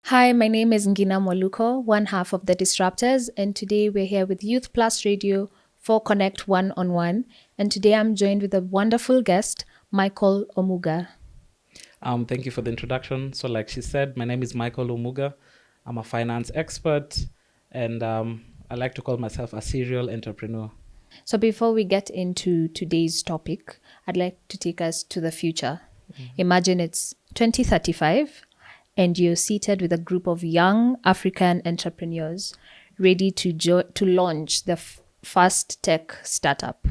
Hi, my name is Ngina Mwaluko, one half of the Disruptors, and today we're here with Youth Plus Radio for Connect One on One. And today I'm joined with a wonderful guest, Michael Omuga. Thank you for the introduction. So, like she said, my name is Michael Omuga. I'm a finance expert, and I like to call myself a serial entrepreneur. So, before we get into today's topic, I'd like to take us to the future. Imagine it's 2035 and you're seated with a group of young African entrepreneurs ready to launch the first tech startup.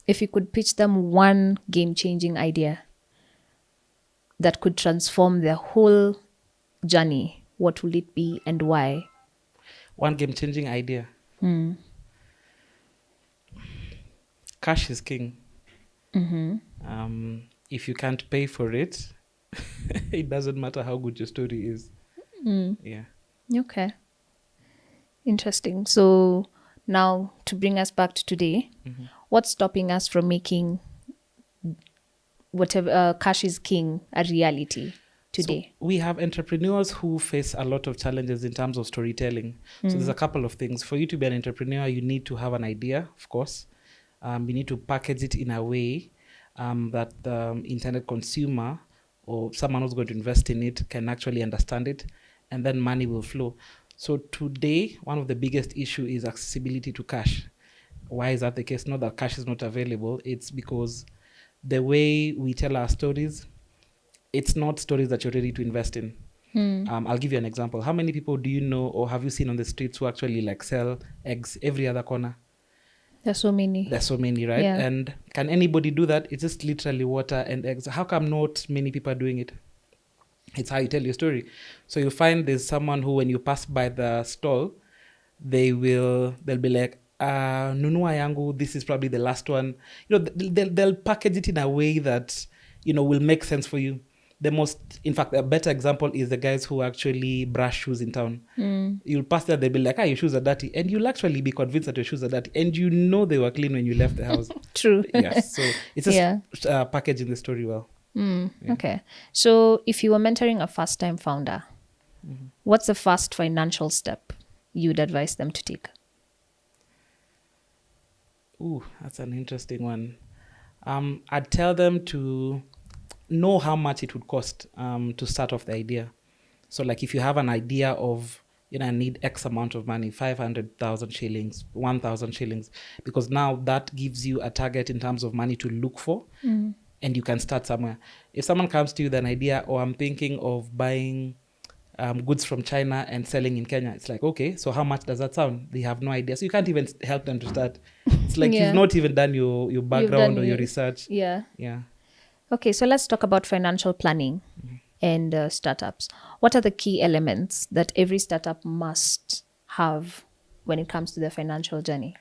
If you could pitch them one game-changing idea that could transform their whole journey, what will it be and why? One game-changing idea. Cash is king. If you can't pay for it, it doesn't matter how good your story is. Yeah. Okay. Interesting. So now to bring us back to today, what's stopping us from making whatever cash is king a reality today? So we have entrepreneurs who face a lot of challenges in terms of storytelling. So there's a couple of things. For you to be an entrepreneur, you need to have an idea, of course. You need to package it in a way that the internet consumer or someone who's going to invest in it can actually understand it, and then money will flow. So today, one of the biggest issue is accessibility to cash. Why is that the case? Not that cash is not available. It's because the way we tell our stories, it's not stories that you're ready to invest in. I'll give you an example. How many people do you know or have you seen on the streets who actually like sell eggs every other corner? There's so many. There's so many, right? Yeah. And can anybody do that? It's just literally water and eggs. How come not many people are doing it? It's how you tell your story. So you find there's someone who, when you pass by the stall, they'll be like, nunua yangu, this is probably the last one. They'll package it in a way that, will make sense for you. In fact, a better example is the guys who actually brush shoes in town. You'll pass there, they'll be like, your shoes are dirty. And you'll actually be convinced that your shoes are dirty. And they were clean when you left the house. True. Yes. So it's just packaging the story well. Yeah. Okay. So if you were mentoring a first-time founder, what's the first financial step you'd advise them to take? Ooh, that's an interesting one. I'd tell them to know how much it would cost to start off the idea. So like if you have an idea of, I need X amount of money, 500,000 shillings, 1,000 shillings, because now that gives you a target in terms of money to look for, and you can start somewhere. If someone comes to you with an idea, or I'm thinking of buying goods from China and selling in Kenya, it's like, okay, so how much does that sound? They have no idea. So you can't even help them to start. It's like you've not even done your background or your research. Yeah. Yeah. Okay, so let's talk about financial planning and startups. What are the key elements that every startup must have when it comes to their financial journey?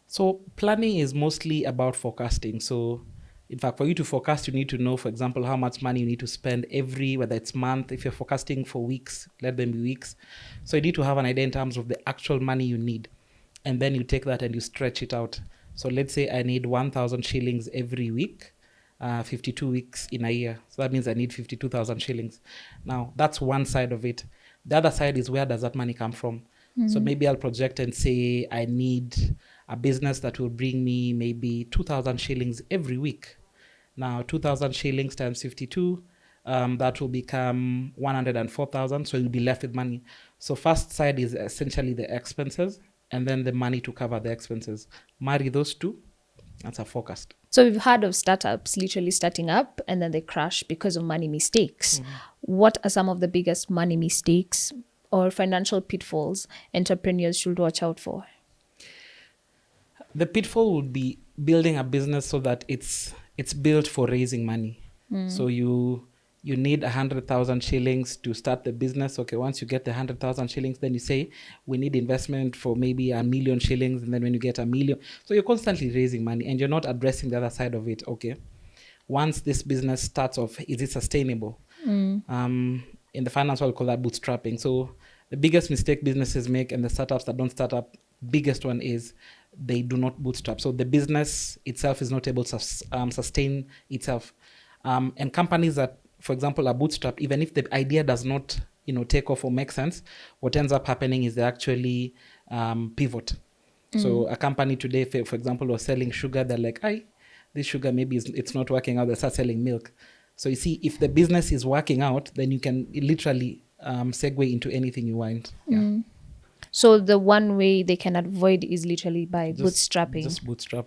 So planning is mostly about forecasting. So in fact, for you to forecast, you need to know, for example, how much money you need to spend whether it's month. If you're forecasting for weeks, let them be weeks. So you need to have an idea in terms of the actual money you need. And then you take that and you stretch it out. So let's say I need 1,000 shillings every week. 52 weeks in a year. So that means I need 52,000 shillings. Now, that's one side of it. The other side is, where does that money come from? So maybe I'll project and say I need a business that will bring me maybe 2,000 shillings every week. Now, 2,000 shillings times 52, that will become 104,000. So you'll be left with money. So first side is essentially the expenses, and then the money to cover the expenses. Marry those two. That's a forecast. So we've heard of startups literally starting up and then they crash because of money mistakes. What are some of the biggest money mistakes or financial pitfalls entrepreneurs should watch out for? The pitfall would be building a business so that it's built for raising money. So you need 100,000 shillings to start the business. Okay, once you get the 100,000 shillings, then you say, we need investment for maybe 1,000,000 shillings. And then when you get 1,000,000, so you're constantly raising money and you're not addressing the other side of it. Okay, once this business starts off, is it sustainable? In the finance world, we call that bootstrapping. So the biggest mistake businesses make and the startups that don't start up biggest one is they do not bootstrap. So the business itself is not able to sustain itself. And companies that, for example, are bootstrap, even if the idea does not, take off or make sense, what ends up happening is they actually pivot. So a company today, for example, was selling sugar. They're like, this sugar maybe it's not working out. They start selling milk. So you see, if the business is working out, then you can literally segue into anything you want. Yeah. So the one way they can avoid is literally by bootstrapping. Just bootstrap.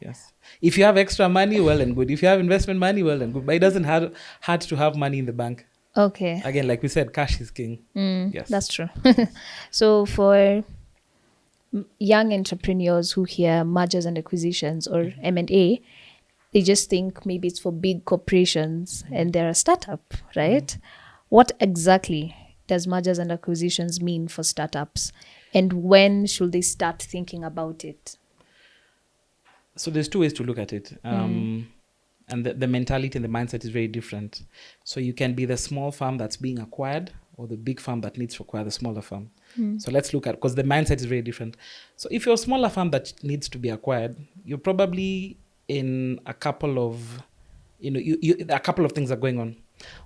Yes. If you have extra money, well and good. If you have investment money, well and good. But it doesn't hard to have money in the bank. Okay. Again, like we said, cash is king. Yes. That's true. So for young entrepreneurs who hear mergers and acquisitions or M&A, they just think maybe it's for big corporations and they're a startup, right? What exactly does mergers and acquisitions mean for startups? And when should they start thinking about it? So there's two ways to look at it. And the mentality and the mindset is very different. So you can be the small firm that's being acquired or the big firm that needs to acquire the smaller firm. So let's look at, because the mindset is very different. So if you're a smaller firm that needs to be acquired, you're probably in a couple of, a couple of things are going on.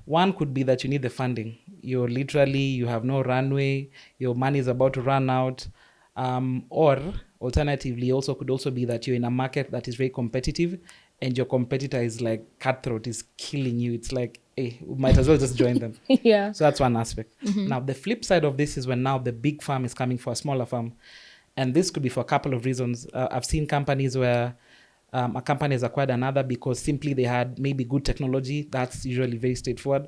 One could be that you need the funding. You have no runway, your money is about to run out. Or alternatively, could also be that you're in a market that is very competitive and your competitor is like cutthroat, is killing you. It's like, hey, we might as well just join them. Yeah. So that's one aspect. Now, the flip side of this is when now the big firm is coming for a smaller firm. And this could be for a couple of reasons. I've seen companies where a company has acquired another because simply they had maybe good technology. That's usually very straightforward.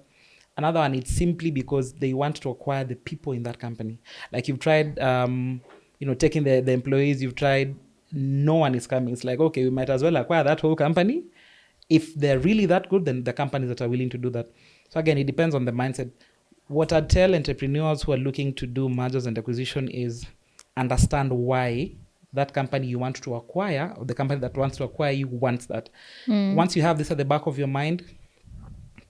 Another one, it's simply because they want to acquire the people in that company. Like you've tried, taking the employees, you've tried, no one is coming. It's like, okay, we might as well acquire that whole company. If they're really that good, then the companies that are willing to do that. So again, it depends on the mindset. What I'd tell entrepreneurs who are looking to do mergers and acquisition is understand why that company you want to acquire, or the company that wants to acquire you, wants that. Once you have this at the back of your mind,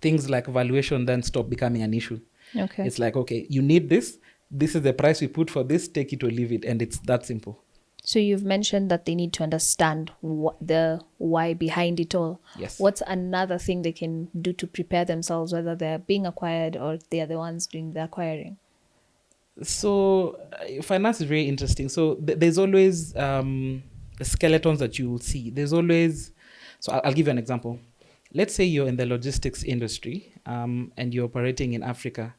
things like valuation then stop becoming an issue. Okay. It's like, okay, you need this. This is the price we put for this. Take it or leave it. And it's that simple. So you've mentioned that they need to understand the why behind it all. Yes. What's another thing they can do to prepare themselves, whether they're being acquired or they are the ones doing the acquiring? So finance is very interesting. So there's always skeletons that you will see. There's always, so I'll give you an example. Let's say you're in the logistics industry and you're operating in Africa.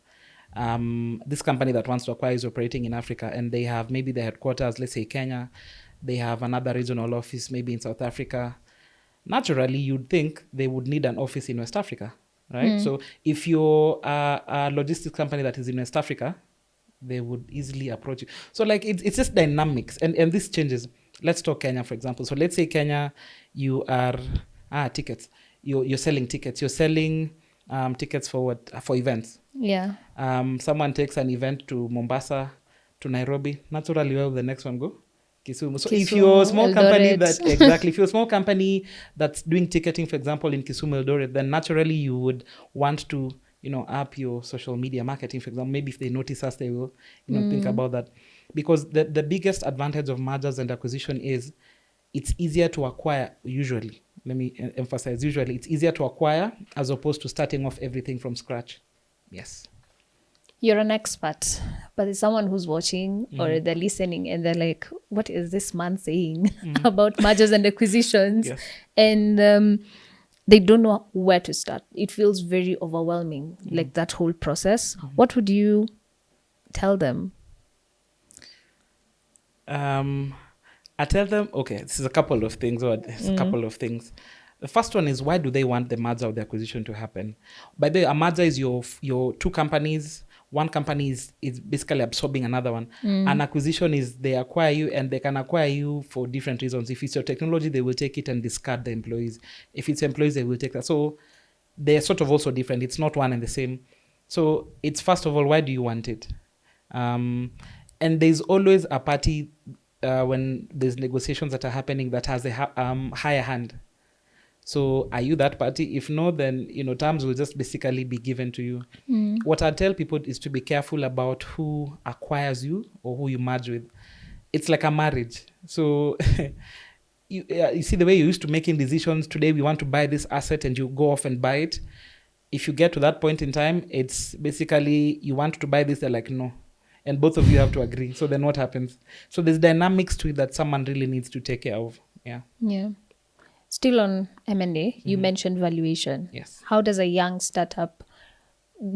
This company that wants to acquire is operating in Africa, and they have maybe the headquarters, let's say Kenya. They have another regional office maybe in South Africa. Naturally, you'd think they would need an office in West Africa, right? So if you're a logistics company that is in West Africa, they would easily approach you. So like it's just dynamics, and this changes. Let's talk Kenya, for example. So let's say Kenya, you are tickets. You're selling tickets. You're selling tickets for what? For events. Yeah. Someone takes an event to Mombasa, to Nairobi. Naturally, where will the next one go? Kisumu. So if you're a small company if you're a small company that's doing ticketing, for example, in Kisumu, Eldoret, then naturally you would want to, up your social media marketing, for example. Maybe if they notice us, they will, think about that. Because the biggest advantage of mergers and acquisition is it's easier to acquire usually. Let me emphasize, usually it's easier to acquire as opposed to starting off everything from scratch. Yes. You're an expert, but there's someone who's watching or they're listening and they're like, what is this man saying about mergers and acquisitions? Yes. And they don't know where to start. It feels very overwhelming, like that whole process. What would you tell them? I tell them, okay, this is a couple of things, The first one is, why do they want the merger or the acquisition to happen? By the way, a merger is your two companies. One company is basically absorbing another one. An acquisition is they acquire you, and they can acquire you for different reasons. If it's your technology, they will take it and discard the employees. If it's employees, they will take that. So they're sort of also different. It's not one and the same. So it's, first of all, why do you want it? And there's always a party when there's negotiations that are happening that has a higher hand. So are you that party? If no, then terms will just basically be given to you. What I tell people is to be careful about who acquires you or who you merge with. it's like a marriage. So you see the way you used to making decisions. Today we want to buy this asset, and you go off and buy it. If you get to that point in time, it's basically you want to buy this, they're like no, and both of you have to agree. So then what happens? So there's dynamics to it that someone really needs to take care of. Yeah. Yeah. Still on M&A, you mentioned valuation. Yes. How does a young startup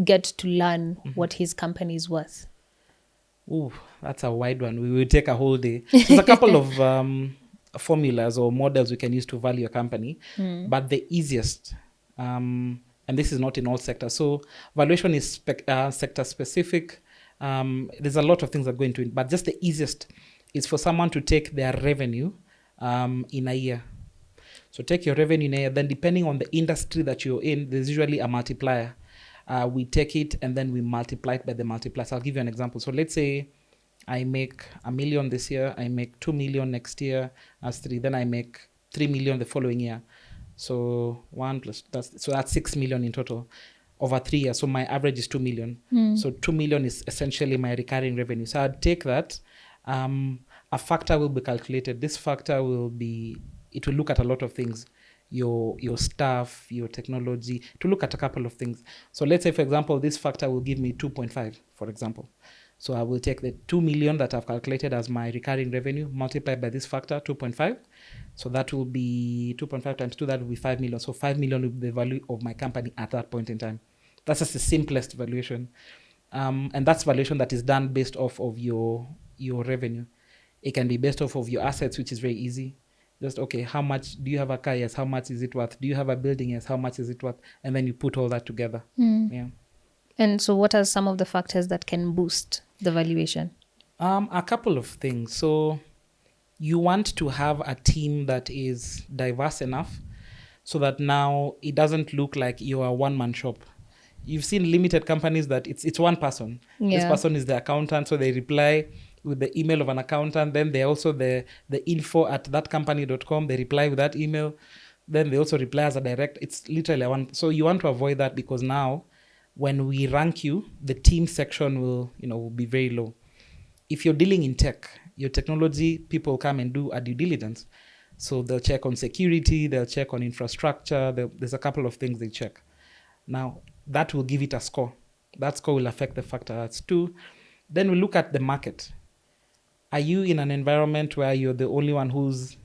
get to learn what his company is worth? Ooh, that's a wide one. We will take a whole day. So there's a couple of formulas or models we can use to value a company, but the easiest, and this is not in all sectors. So valuation is sector specific. There's a lot of things that go into it, but just the easiest is for someone to take their revenue in a year. So take your revenue in a year, then depending on the industry that you're in, there's usually a multiplier. We take it and then we multiply it by the multiplier. So I'll give you an example. So let's say I make $1 million this year, I make 2 million next year as 3, then I make 3 million the following year. So that's 6 million in total over 3 years. So my average is 2 million. So 2 million is essentially my recurring revenue. So I'd take that. A factor will be calculated. This factor will look at a lot of things. Your staff, your technology, to look at a couple of things. So let's say, for example, this factor will give me 2.5, for example. So I will take the 2 million that I've calculated as my recurring revenue, multiplied by this factor, 2.5. So that will be 2.5 times 2, that will be 5 million. So 5 million will be the value of my company at that point in time. That's just the simplest valuation. And that's valuation that is done based off of your revenue. It can be based off of your assets, which is very easy. Just, okay, how much do you have a car? Yes. How much is it worth? Do you have a building? Yes. How much is it worth? And then you put all that together. Yeah. And so what are some of the factors that can boost the valuation? A couple of things. So you want to have a team that is diverse enough so that now it doesn't look like you're a one-man shop. You've seen limited companies that it's one person. This person is the accountant, so they reply with the email of an accountant. Then they also the info@thatcompany.com. They reply with that email. Then they also reply as a direct. It's literally one. So you want to avoid that, because now when we rank you, the team section will be very low. If you're dealing in tech, your technology people come and do a due diligence. So they'll check on security, they'll check on infrastructure. There's a couple of things they check. Now that will give it a score. That score will affect the factor. That's 2. Then we look at the market. Are you in an environment where you're the only one who's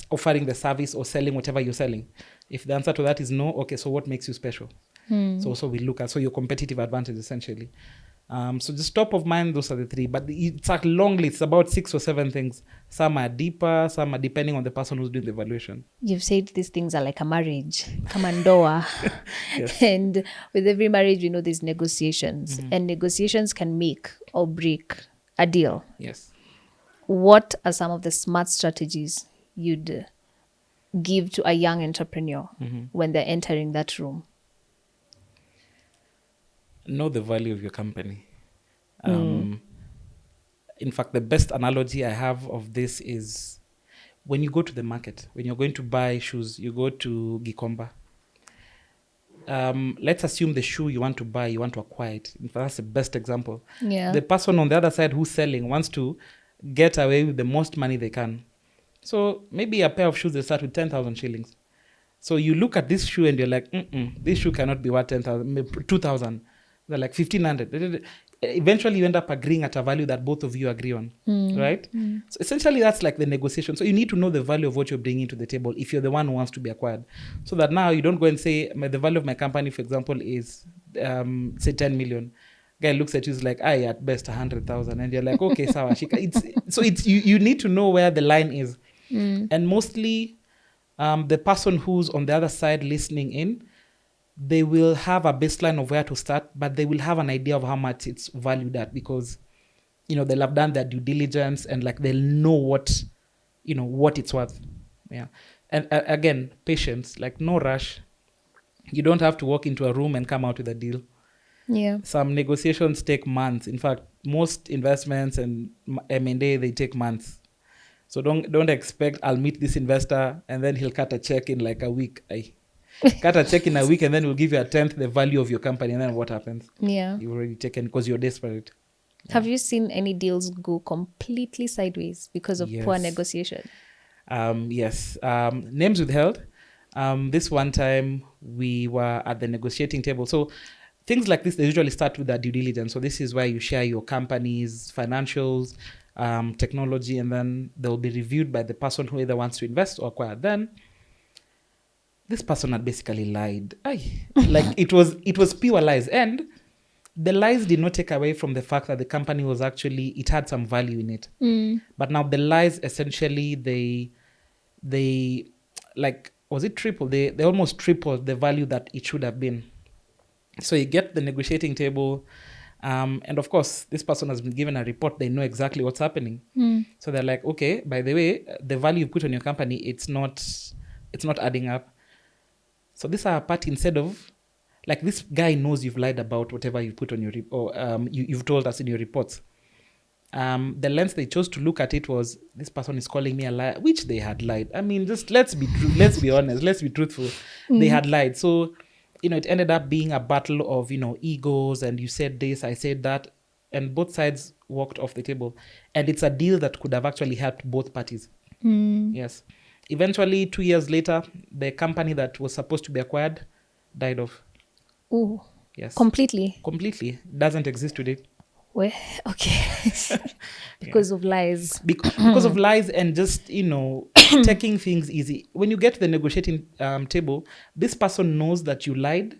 offering the service or selling whatever you're selling? If the answer to that is no, okay, so what makes you special? So we look at your competitive advantage, essentially. So just top of mind, those are the 3. But it's a long list, about 6 or 7 things. Some are deeper, some are depending on the person who's doing the evaluation. You've said these things are like a marriage, kamandoa. Yes. And with every marriage, we know there's negotiations. And negotiations can make or break a deal. Yes. What are some of the smart strategies you'd give to a young entrepreneur when they're entering that room? Know the value of your company. In fact, the best analogy I have of this is when you go to the market, when you're going to buy shoes, you go to Gikomba. Let's assume the shoe you want to buy, you want to acquire it. In fact, that's the best example. Yeah. The person on the other side who's selling wants to get away with the most money they can. So maybe a pair of shoes, they start with 10,000 shillings. So you look at this shoe and you're like, this shoe cannot be worth 10,000, maybe 2,000. They're like 1,500. Eventually you end up agreeing at a value that both of you agree on, right? So essentially that's like the negotiation. So you need to know the value of what you're bringing to the table if you're the one who wants to be acquired. So that now you don't go and say, the value of my company, for example, is, say 10 million. Guy looks at you, is like, at best 100,000. And you're like, okay, sawa. You need to know where the line is. And mostly the person who's on the other side listening in, they will have a baseline of where to start, but they will have an idea of how much it's valued at, because, they'll have done their due diligence and like they'll know what it's worth. Yeah. And again, patience, like no rush. You don't have to walk into a room and come out with a deal. Yeah. Some negotiations take months. In fact, most investments and M&A, they take months. So don't expect I'll meet this investor and then he'll cut a check in like a week. Cut a check in a week and then we'll give you 1/10 the value of your company, and then what happens? Yeah. You've already taken because you're desperate. Have you seen any deals go completely sideways because of poor Yes. negotiation? Yes. Names withheld. This one time we were at the negotiating table. So things like this, they usually start with that due diligence. So this is where you share your company's financials, technology, and then they'll be reviewed by the person who either wants to invest or acquire. Then this person had basically lied. Like it was pure lies. And the lies did not take away from the fact that the company was actually, it had some value in it. But now the lies essentially, they like, was it triple? They almost tripled the value that it should have been. So you get the negotiating table, and of course this person has been given a report. They know exactly what's happening. So they're like, okay, by the way, the value you put on your company, it's not adding up. So this are a part, instead of, like, this guy knows you've lied about whatever you put on your you've told us in your reports. The lens they chose to look at it was, this person is calling me a liar, which they had lied. I mean, just let's be honest, let's be truthful. They had lied. So, it ended up being a battle of, egos, and you said this, I said that, and both sides walked off the table. And it's a deal that could have actually helped both parties. Yes. Eventually, 2 years later, the company that was supposed to be acquired died off. Oh, Yes. completely. Doesn't exist today. Well, okay. Because of lies. Because of lies and just, taking things easy. When you get to the negotiating table, this person knows that you lied,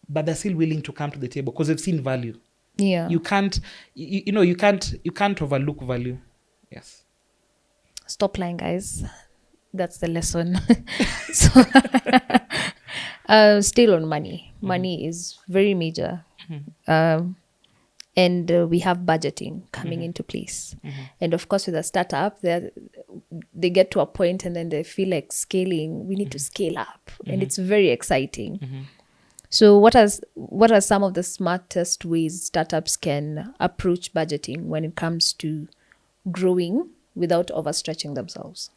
but they're still willing to come to the table because they've seen value. Yeah. You can't, you can't overlook value. Yes. Stop lying, guys. That's the lesson. So, still on money. Money is very major. And we have budgeting coming into place. And of course, with a startup, they get to a point and then they feel like scaling. We need to scale up. And it's very exciting. So what are some of the smartest ways startups can approach budgeting when it comes to growing without overstretching themselves?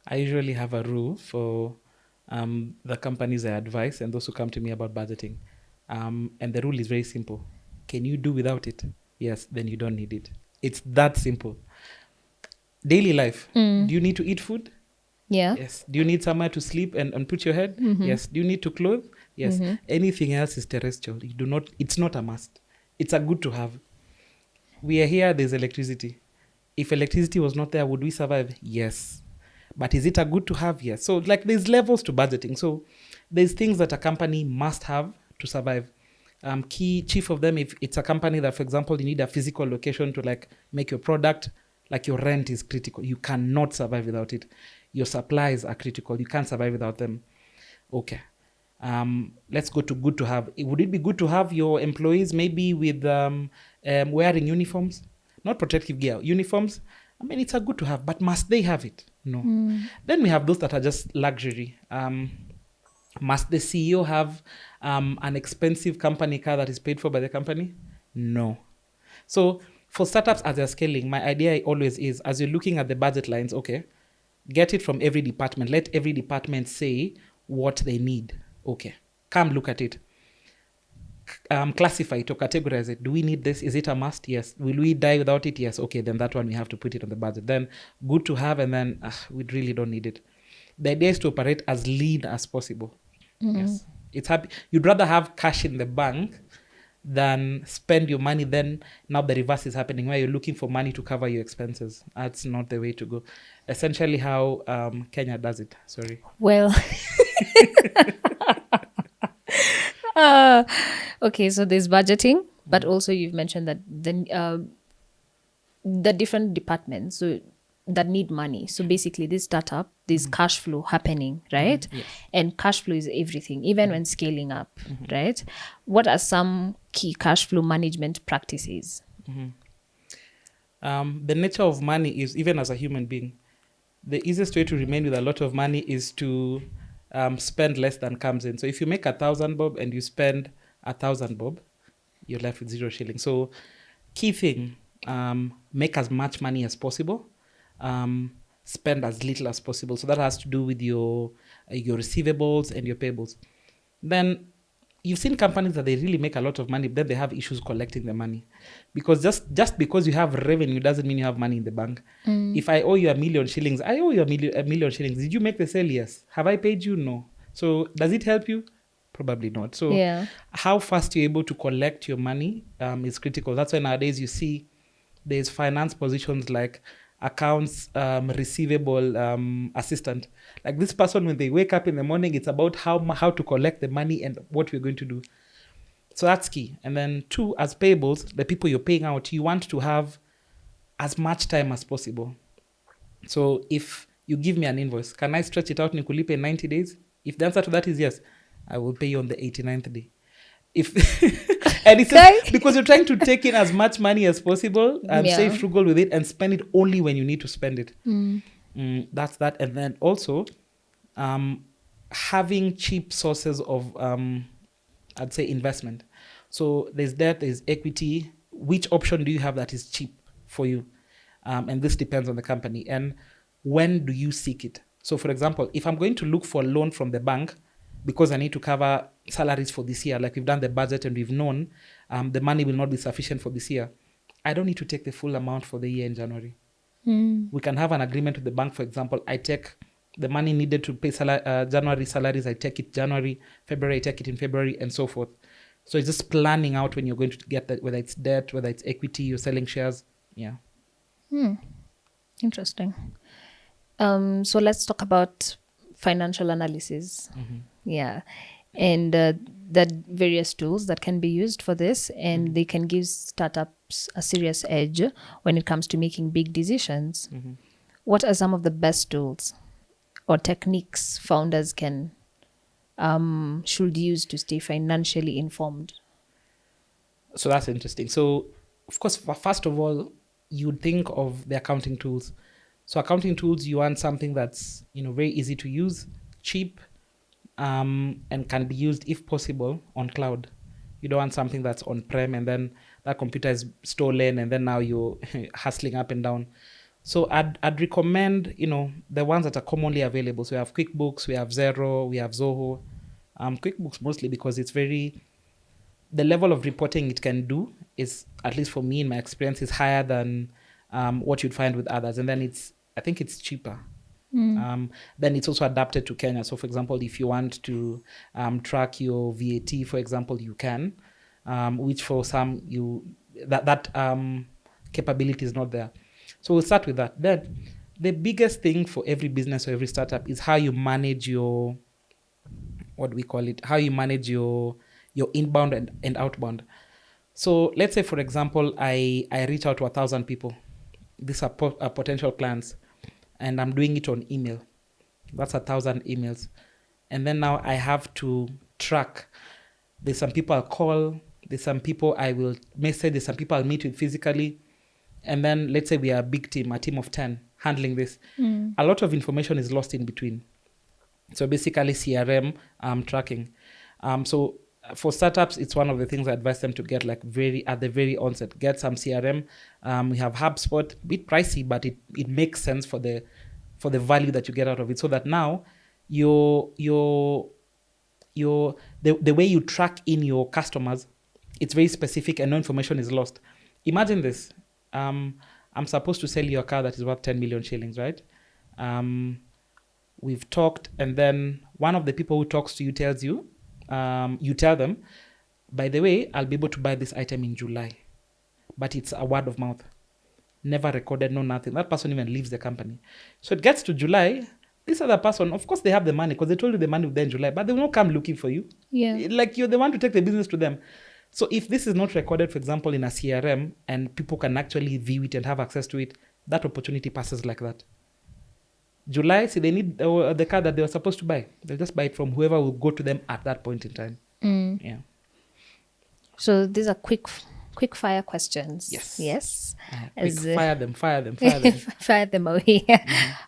I usually have a rule for the companies I advise and those who come to me about budgeting. And the rule is very simple. Can you do without it? Yes, then you don't need it. It's that simple. Daily life. Do you need to eat food? Yeah. Yes. Do you need somewhere to sleep and put your head? Yes. Do you need to clothe? Yes. Anything else is terrestrial. You do not. It's not a must. It's a good to have. We are here. There's electricity. If electricity was not there, would we survive? Yes. But is it a good to have? Yes. So like there's levels to budgeting. So there's things that a company must have to survive. Chief of them, if it's a company that, for example, you need a physical location to like make your product, like your rent is critical. You cannot survive without it. Your supplies are critical. You can't survive without them. Okay. Let's go to good to have. Would it be good to have your employees maybe with wearing uniforms? Not protective gear, uniforms. I mean, it's a good to have, but must they have it? No. Then we have those that are just luxury. Must the CEO have an expensive company car that is paid for by the company? No. So for startups as they're scaling, my idea always is, as you're looking at the budget lines, okay, get it from every department. Let every department say what they need. Okay, come look at it. Classify it or categorize it. Do we need this? Is it a must? Yes. Will we die without it? Yes. Okay, then that one we have to put it on the budget. Then good to have, and then we really don't need it. The idea is to operate as lean as possible. Yes. It's happy. You'd rather have cash in the bank than spend your money. Then now the reverse is happening where you're looking for money to cover your expenses. That's not the way to go. Essentially how Kenya does it. Sorry. Well, okay, so there's budgeting, but also you've mentioned that the different departments that need money. So basically, this startup, there's cash flow happening, right? Yes. And cash flow is everything, even when scaling up, right? What are some key cash flow management practices? The nature of money is, even as a human being, the easiest way to remain with a lot of money is to spend less than comes in. So if you make 1,000 bob and you spend 1,000 bob, you're left with 0 shillings. So key thing, make as much money as possible, spend as little as possible. So that has to do with your receivables and your payables. Then you've seen companies that they really make a lot of money, but then they have issues collecting the money. Because just because you have revenue doesn't mean you have money in the bank. If I owe you a million shillings, I owe you a million shillings. Did you make the sale? Yes. Have I paid you? No. So does it help you? Probably not. So Yeah. how fast you're able to collect your money is critical. That's why nowadays you see there's finance positions like accounts receivable assistant. Like this person, when they wake up in the morning, it's about how to collect the money and what we're going to do. So that's key. And then 2, as payables, the people you're paying out, you want to have as much time as possible. So if you give me an invoice, can I stretch it out nikulipe in 90 days? If the answer to that is yes, I will pay you on the 89th day. If and it's just because you're trying to take in as much money as possible and stay frugal with it and spend it only when you need to spend it. That's that. And then also having cheap sources of I'd say investment. So there's debt, there's equity. Which option do you have that is cheap for you? And this depends on the company. And when do you seek it? So for example, if I'm going to look for a loan from the bank because I need to cover salaries for this year, like we've done the budget and we've known the money will not be sufficient for this year, I don't need to take the full amount for the year in January. We can have an agreement with the bank. For example, I take the money needed to pay January salaries, I take it January, February, I take it in February, and so forth. So it's just planning out when you're going to get that, whether it's debt, whether it's equity, you're selling shares. Yeah. Interesting. So let's talk about financial analysis. Yeah. And the various tools that can be used for this, and they can give startups a serious edge when it comes to making big decisions. What are some of the best tools or techniques founders should use to stay financially informed? So that's interesting. So, of course, first of all, you'd think of the accounting tools. So accounting tools, you want something that's very easy to use, cheap, and can be used, if possible, on cloud. You don't want something that's on-prem and then that computer is stolen and then now you're hustling up and down. So I'd recommend, the ones that are commonly available. So we have QuickBooks, we have Xero, we have Zoho. QuickBooks mostly because the level of reporting it can do is, at least for me in my experience, is higher than what you'd find with others. And then I think it's cheaper. Then it's also adapted to Kenya. So for example, if you want to track your VAT, for example, you can, which for some, that capability is not there. So we'll start with that. Then the biggest thing for every business or every startup is how you manage your, how you manage your inbound and outbound. So let's say, for example, I reach out to 1,000 people. These are potential clients, and I'm doing it on email. That's 1,000 emails. And then now I have to track. There's some people I'll call. There's some people I will message. There's some people I'll meet with physically. And then let's say we are a big team, a team of 10 handling this. A lot of information is lost in between. So basically CRM tracking. So for startups, it's one of the things I advise them to get at the very onset. Get some CRM. We have HubSpot, a bit pricey, but it makes sense for the value that you get out of it. So that now the way you track in your customers, it's very specific and no information is lost. Imagine this. I'm supposed to sell you a car that is worth 10 million shillings, right? We've talked, and then one of the people who talks to you tells you, you tell them, by the way, I'll be able to buy this item in July. But it's a word of mouth. Never recorded, no nothing. That person even leaves the company. So it gets to July. This other person, of course, they have the money because they told you the money will be in July, but they will not come looking for you. Yeah. Like you're the one to take the business to them. So if this is not recorded, for example, in a CRM, and people can actually view it and have access to it, that opportunity passes like that. July, see, they need the car that they were supposed to buy. They'll just buy it from whoever will go to them at that point in time. Yeah. So these are quick fire questions. Yes. As, fire them. fire them away.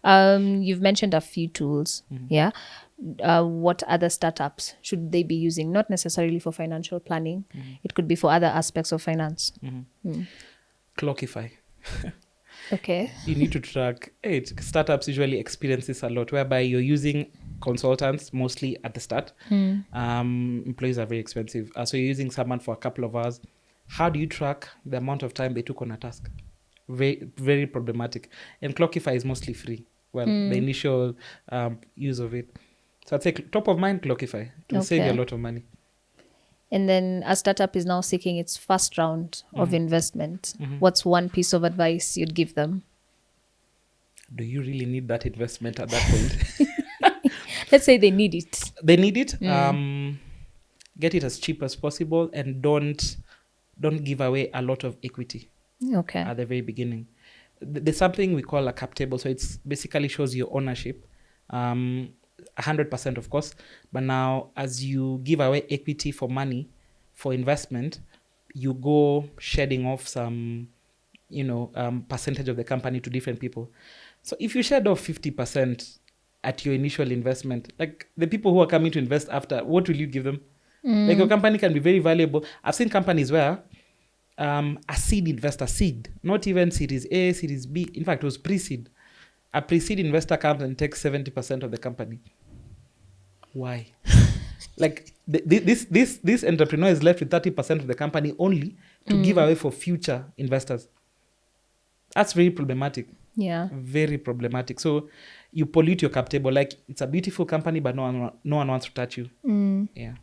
You've mentioned a few tools. Yeah. What other startups should they be using? Not necessarily for financial planning. It could be for other aspects of finance. Clockify. Okay. You need to track. Startups usually experience this a lot, whereby you're using consultants mostly at the start. Employees are very expensive. So you're using someone for a couple of hours. How do you track the amount of time they took on a task? Very, very problematic. And Clockify is mostly free. Well, the initial use of it. So I'd say top of mind, Clockify. It will save you a Okay. lot of money. And then a startup is now seeking its first round of investment. What's one piece of advice you'd give them? Do you really need that investment at that point? Let's say they need it. They need it. Get it as cheap as possible, and don't give away a lot of equity Okay. at the very beginning. There's something we call a cap table. So it's basically shows your ownership, 100%, of course. But now, as you give away equity for money, for investment, you go shedding off some, percentage of the company to different people. So if you shed off 50% at your initial investment, like the people who are coming to invest after, what will you give them? Like your company can be very valuable. I've seen companies where a seed investor, not even Series A, Series B. In fact, it was pre-seed. A pre-seed investor comes and takes 70% of the company. Why? Like this entrepreneur is left with 30% of the company only to give away for future investors. That's very problematic. Yeah. Very problematic. So you pollute your cap table. Like, it's a beautiful company, but no one wants to touch you. Yeah.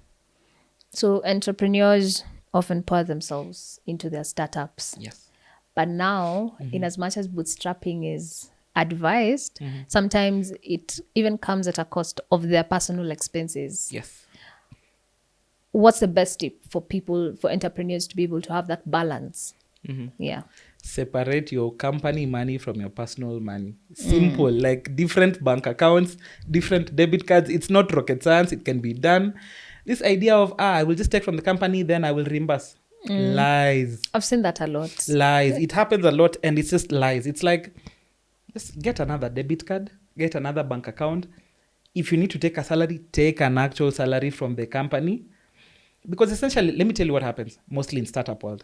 So entrepreneurs often pour themselves into their startups. Yes. But now, in as much as bootstrapping is advised, sometimes it even comes at a cost of their personal expenses. Yes. What's the best tip for entrepreneurs to be able to have that balance? Yeah. Separate your company money from your personal money. Simple. Like different bank accounts, different debit cards. It's not rocket science. It can be done. This idea of, I will just take from the company, then I will reimburse. Lies. I've seen that a lot. Lies. It happens a lot, and it's just lies. It's like, just get another debit card, get another bank account. If you need to take a salary, take an actual salary from the company. Because essentially, let me tell you what happens, mostly in startup world.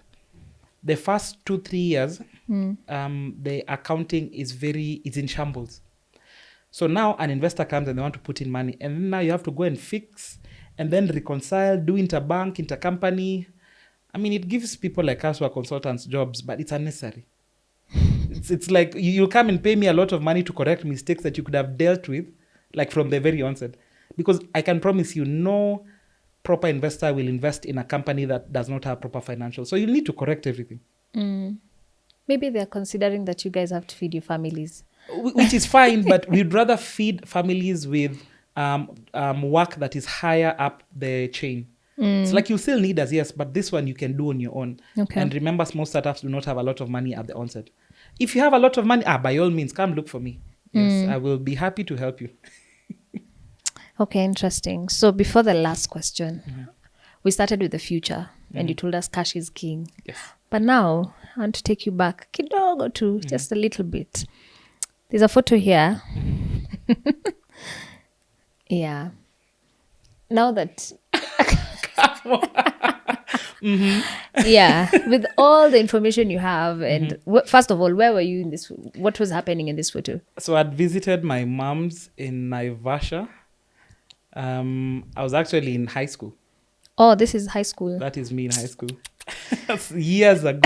The first 2-3 years, the accounting is in shambles. So now an investor comes and they want to put in money, and now you have to go and fix and then reconcile, do interbank, intercompany. I mean, it gives people like us who are consultants jobs, but it's unnecessary. It's like you'll come and pay me a lot of money to correct mistakes that you could have dealt with, like from the very onset. Because I can promise you, no proper investor will invest in a company that does not have proper financials. So you need to correct everything. Maybe they're considering that you guys have to feed your families. Which is fine, but we'd rather feed families with work that is higher up the chain. It's like you still need us, yes, but this one you can do on your own. Okay. And remember, small startups do not have a lot of money at the onset. If you have a lot of money, by all means, come look for me. Yes, I will be happy to help you. Okay, interesting. So before the last question, we started with the future, and you told us cash is king. Yes. But now I want to take you back kidogo to just a little bit. There's a photo here. Yeah. Now that yeah, with all the information you have, and first of all, where were you in this? What was happening in this photo? So I'd visited my mom's in Naivasha. I was actually in high school. Oh, this is high school. That is me in high school. That's years ago.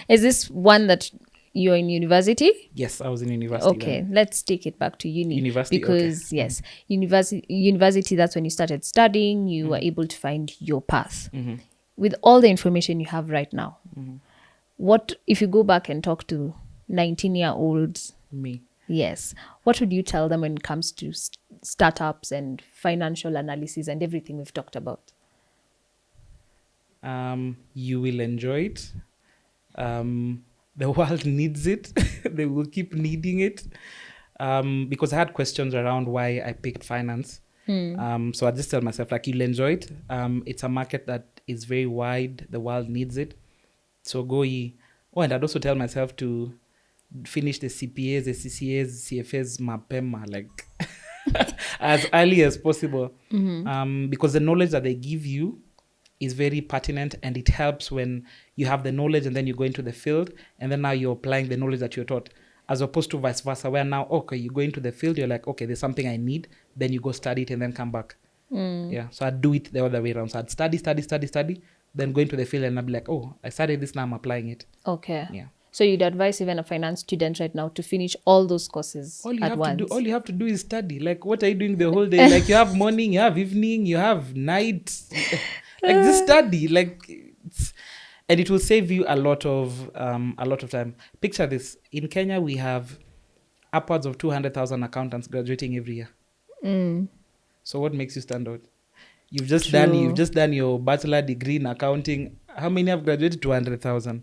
Is this one that you're in university? Yes, I was in university. Okay, then. let's take it back to uni. University, because okay. Yes, university, that's when you started studying, you were able to find your path. With all the information you have right now, what if you go back and talk to 19-year-olds? Me. Yes. What would you tell them when it comes to startups and financial analysis and everything we've talked about? You will enjoy it. The world needs it. They will keep needing it. Because I had questions around why I picked finance. So I just tell myself, like, you'll enjoy it. It's a market that is very wide. The world needs it. So go ye. Oh, and I'd also tell myself to finish the CPAs, the CCAs, CFAs, mapema, like as early as possible. Because the knowledge that they give you is very pertinent, and it helps when you have the knowledge and then you go into the field, and then now you're applying the knowledge that you're taught. as opposed to vice versa, where now, okay, you go into the field, you're like, okay, there's something I need, then you go study it and then come back. Yeah. So I'd do it the other way around. So I'd study, then go into the field and I'd be like, oh, I studied this, now I'm applying it. Okay. Yeah. So you'd advise even a finance student right now to finish all those courses All you at have once? to do, all you have to do is study. Like, what are you doing the whole day? Like, you have morning, you have evening, you have night. Like, just study. Like, and it will save you a lot of time. Picture this: in Kenya, we have upwards of 200,000 accountants graduating every year. So, what makes you stand out? You've just done your bachelor degree in accounting. How many have graduated? 200,000.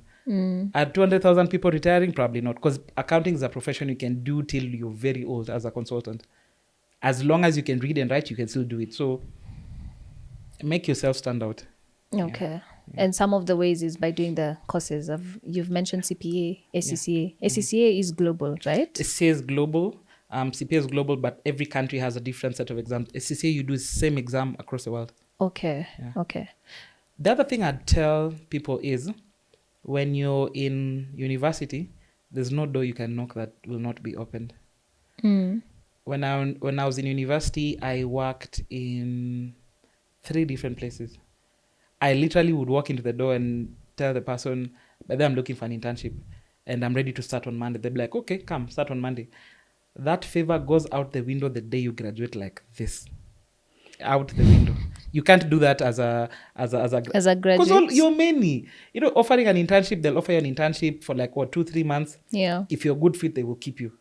Are 200,000 people retiring? Probably not, because accounting is a profession you can do till you're very old as a consultant. As long as you can read and write, you can still do it. So make yourself stand out. Okay. And some of the ways is by doing the courses you've mentioned CPA, ACCA. ACCA is global, right? ACCA is global. CPA is global, but every country has a different set of exams. ACCA, you do the same exam across the world. Okay. Okay. The other thing I'd tell people is, when you're in university, there's no door you can knock that will not be opened. When I was in university, I worked in 3 different places. I literally would walk into the door and tell the person, by then I'm looking for an internship and I'm ready to start on Monday. They'd be like, okay, come, start on Monday. That favor goes out the window the day you graduate, like this. Out the window. You can't do that as a graduate. Because you're many. Offering an internship, they'll offer you an internship for like 2-3 months. Yeah. If you're a good fit, they will keep you.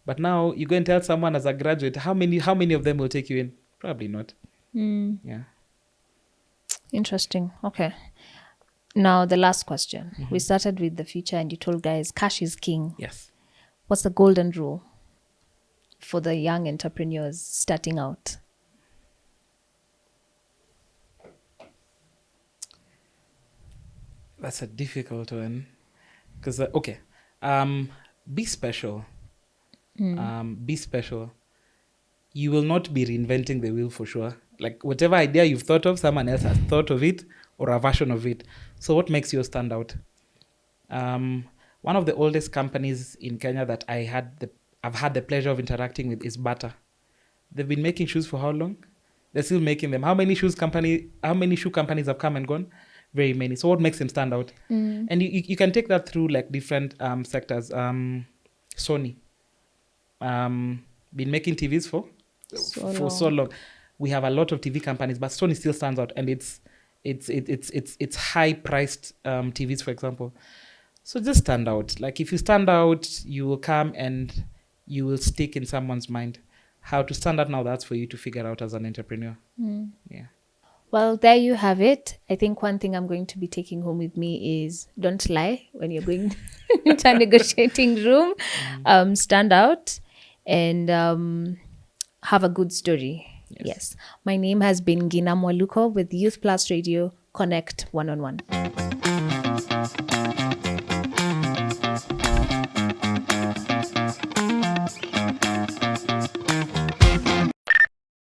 But now you go and tell someone as a graduate, how many of them will take you in? Probably not. Yeah. Interesting. Okay. Now the last question. We started with the future and you told guys cash is king. Yes. What's the golden rule for the young entrepreneurs starting out? That's a difficult one. Because, be special. Be special. You will not be reinventing the wheel for sure. Like, whatever idea you've thought of, someone else has thought of it or a version of it. So what makes you stand out? One of the oldest companies in Kenya that I've had the pleasure of interacting with is Bata. They've been making shoes for how long? They're still making them. How many shoe companies have come and gone? Very many. So what makes them stand out? And you can take that through like different sectors. Sony. Been making TVs for so long. We have a lot of TV companies, but Sony still stands out, and it's high priced TVs, for example. So just stand out. Like, if you stand out, you will come and you will stick in someone's mind. How to stand out now, that's for you to figure out as an entrepreneur. Yeah. Well, there you have it. I think one thing I'm going to be taking home with me is don't lie when you're going into a negotiating room. Stand out and have a good story. Yes. My name has been Gina Mwaluko with Youth Plus Radio Connect 1-on-1.